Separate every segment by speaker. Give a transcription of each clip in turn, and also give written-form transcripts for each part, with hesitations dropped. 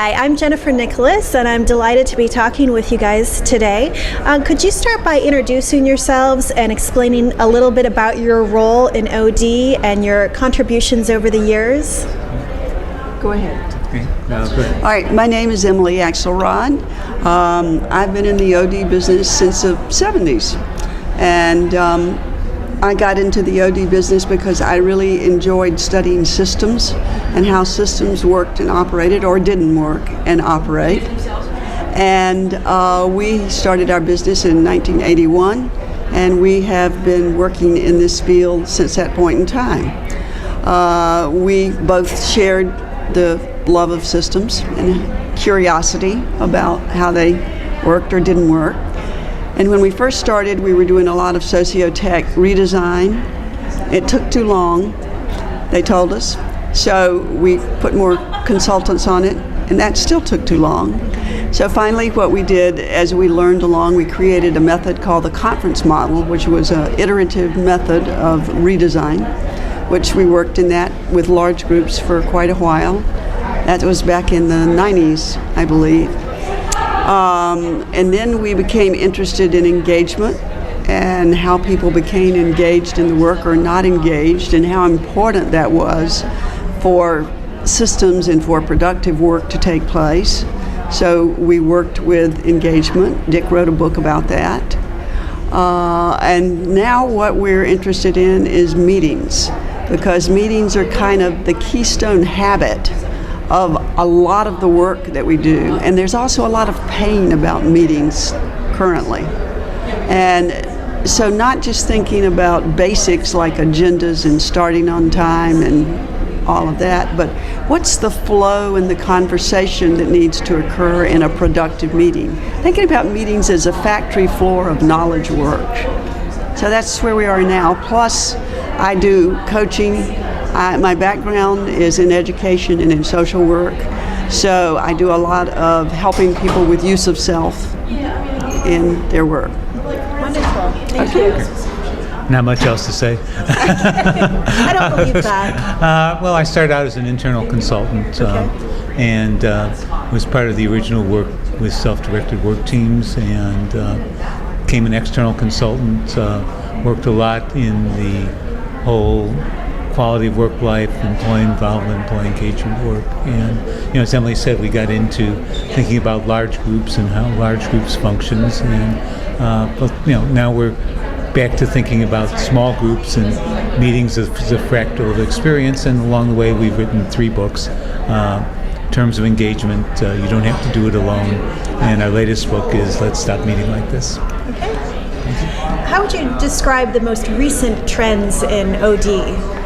Speaker 1: Hi, I'm Jennifer Nicholas, and I'm delighted to be talking with you guys today. Could you start by introducing yourselves and explaining a little bit about your role in OD and your contributions over the years?
Speaker 2: Go ahead.
Speaker 3: Okay. No, go ahead.
Speaker 2: All right, my name is Emily Axelrod. I've been in the OD business since the 70s. And I got into the OD business because I really enjoyed studying systems and how systems worked and operated or didn't work and operate. And we started our business in 1981, and we have been working in this field since that point in time. We both shared the love of systems and curiosity about how they worked or didn't work. And when we first started, we were doing a lot of socio-tech redesign. It took too long, they told us, so we put more consultants on it, and that still took too long. So finally what we did, as we learned along, we created a method called the conference model, which was an iterative method of redesign, which we worked in that with large groups for quite a while. That was back in the 90s, I believe. And then we became interested in engagement and how people became engaged in the work or not engaged, and how important that was for systems and for productive work to take place. So we worked with engagement. Dick wrote a book about that. And now what we're interested in is meetings, because meetings are kind of the keystone habit of a lot of the work that we do. And there's also a lot of pain about meetings currently. And so not just thinking about basics like agendas and starting on time and all of that, but what's the flow and the conversation that needs to occur in a productive meeting? Thinking about meetings as a factory floor of knowledge work. So that's where we are now. Plus, I do coaching. My background is in education and in social work, so I do a lot of helping people with use of self in their work.
Speaker 1: Wonderful. Thank you.
Speaker 3: Not much else to say.
Speaker 1: I don't believe that.
Speaker 3: Well, I started out as an internal consultant and was part of the original work with self-directed work teams, and became an external consultant, worked a lot in the whole quality of work life, employee involvement, employee engagement work. And as Emily said, we got into thinking about large groups and how large groups functions, and but now we're back to thinking about small groups and meetings as a fractal of experience. And along the way, we've written 3 books. Terms of engagement, you don't have to do it alone. And our latest book is Let's Stop Meeting Like This.
Speaker 1: Okay. How would you describe the most recent trends in OD?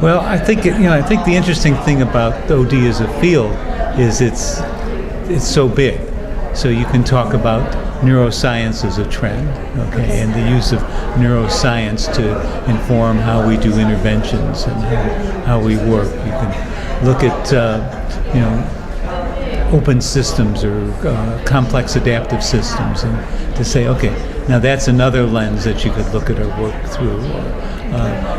Speaker 3: Well, I think the interesting thing about OD as a field is it's so big. So you can talk about neuroscience as a trend, okay, and the use of neuroscience to inform how we do interventions and how we work. You can look at open systems or complex adaptive systems, and to say, okay, now that's another lens that you could look at our work through.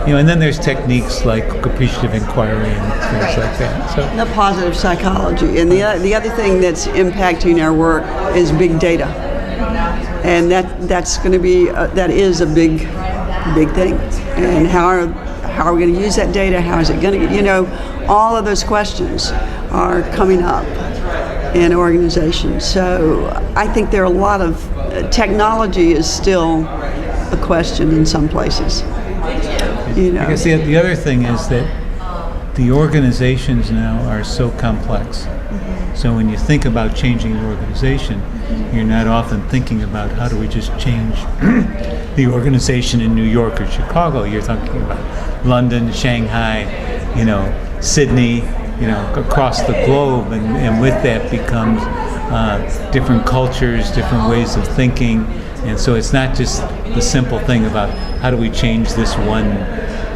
Speaker 3: And then there's techniques like appreciative inquiry and things like that. So
Speaker 2: The positive psychology. And the other thing that's impacting our work is big data. And that's going to be, that is a big thing. And how are we going to use that data? How is it going to, all of those questions are coming up in organizations. So I think there are a lot of, technology is still a question in some places.
Speaker 3: I guess the other thing is that the organizations now are so complex. So when you think about changing your organization, you're not often thinking about how do we just change the organization in New York or Chicago. You're thinking about London, Shanghai, Sydney, across the globe, and with that becomes different cultures, different ways of thinking. And so it's not just the simple thing about how do we change this one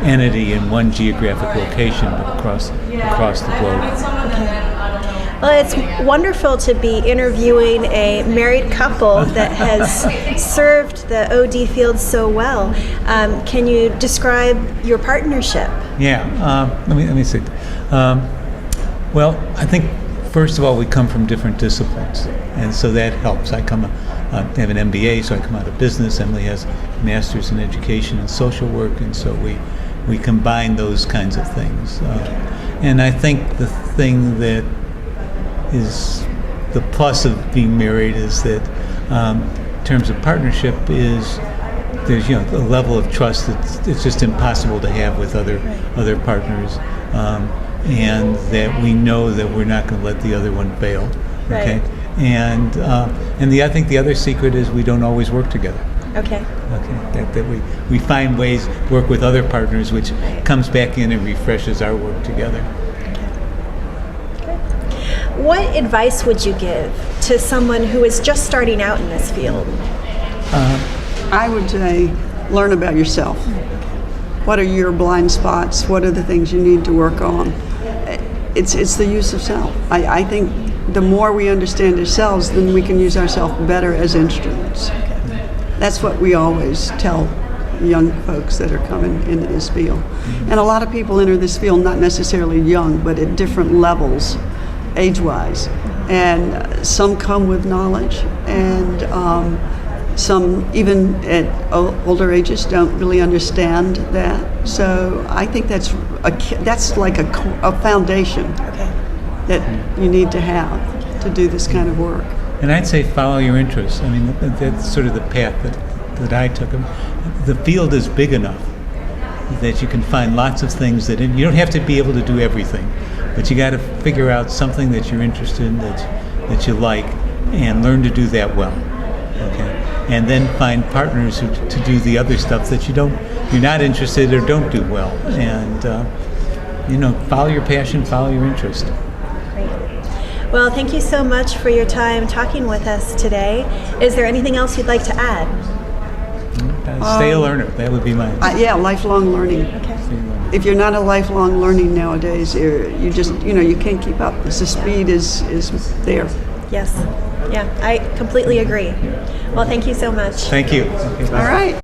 Speaker 3: entity in one geographic location, but across the globe.
Speaker 1: Well, it's wonderful to be interviewing a married couple that has served the OD field so well. Can you describe your partnership?
Speaker 3: Yeah, let me see. Well, I think first of all we come from different disciplines, and so that helps. I have an MBA, so I come out of business. Emily has a master's in education and social work, and so we combine those kinds of things. And I think the thing that is the plus of being married is that in terms of partnership is there's a level of trust that it's just impossible to have with other partners, and that we know that we're not going to let the other one fail. Okay,
Speaker 1: Right.
Speaker 3: and I think the other secret is we don't always work together.
Speaker 1: Okay.
Speaker 3: Okay, that we find ways to work with other partners, which comes back in and refreshes our work together.
Speaker 1: What advice would you give to someone who is just starting out in this field?
Speaker 2: I would say learn about yourself. What are your blind spots? What are the things you need to work on? It's the use of self. I think the more we understand ourselves, then we can use ourselves better as instruments. That's what we always tell young folks that are coming into this field. And a lot of people enter this field not necessarily young, but at different levels, age-wise. And some come with knowledge, and some, even at older ages, don't really understand that. So I think that's like a foundation that you need to have to do this kind of work.
Speaker 3: And I'd say follow your interests. I mean, that's sort of the path that I took. The field is big enough that you can find lots of things that you don't have to be able to do everything, but you got to figure out something that you're interested in, that you like, and learn to do that well. Okay, and then find partners to do the other stuff that you're not interested or don't do well, and follow your passion, follow your interest.
Speaker 1: Well, thank you so much for your time talking with us today. Is there anything else you'd like to add?
Speaker 3: Stay a learner. That would be mine.
Speaker 2: Yeah, lifelong learning.
Speaker 1: Okay.
Speaker 2: If you're not a lifelong learning nowadays, you just you can't keep up. The speed is there.
Speaker 1: Yes. Yeah, I completely agree. Well, thank you so much.
Speaker 3: Thank you.
Speaker 2: All right.